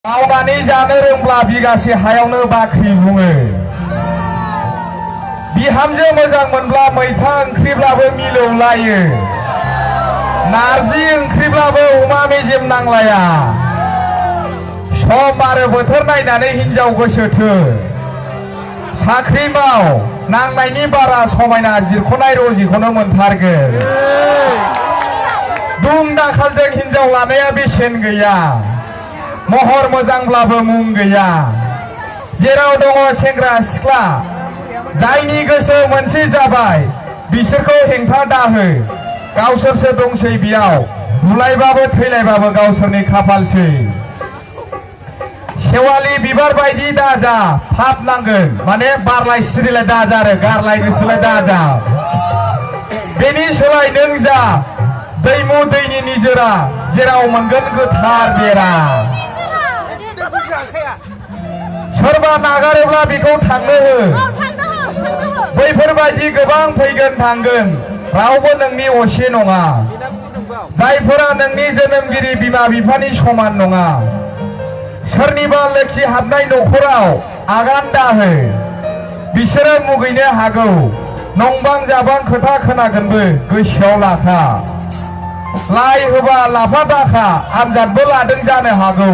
मावनानै जानो रोंब्ला बिगासे हायावनो बाख्रि बुङो। बिहामजो मोजां मोनब्ला मैथा ओंख्रिब्लाबो मिलौलायो। नारजि ओंख्रिब्लाबो अमा मेजेम नांलाया। सम आरो बोथोर नायनानै हिनजाव गोसोथो। साख्रि माव, नांनायनि बारा समायना जिरख'नाय रजिखौनो मोनथारगोन। दुम दाखालजों हिनजाव लानाया बेसेन गैया। महर मोजांब्लाबो मुं गैया। जेराव दङ सेंग्रा सिख्ला, जायनि गोसो मोनसे जाबाय बिसोरखौ हेंथा दाहो। गावसोरसो दंसै बेयाव, बुलायबाबो थैलायबाबो गावसोरनि खाफालसै। सेवालि बिबार बायदि दाजा, फाप नांगोन माने बारलाय सिरिलाय दाजा आरो गारलाय गोसोलाय दाजा। बेनि सोलाय नों जा दैमु दैनि निजोरा, जेराव मोनगोन गोथार बेरा। सोरबा नागारोब्ला बेखौ थांनो हो। बैफोरबायदि गोबां फैगोन थांगोन, रावबो नोंनि असे नङा। जायफोरा नोंनि जोनोमगिरि बिमा बिफानि समान नङा। सोरनिबा लोखि हाबनाय न'खराव आगान दाहो। बिसोरो मुगैनो हागौ, नंबां जाबां खोथा खोनागोनबो गोसोआव लाखा। लाइ होबा लाफा दाखा, आनजादबो लादों जानो हागौ।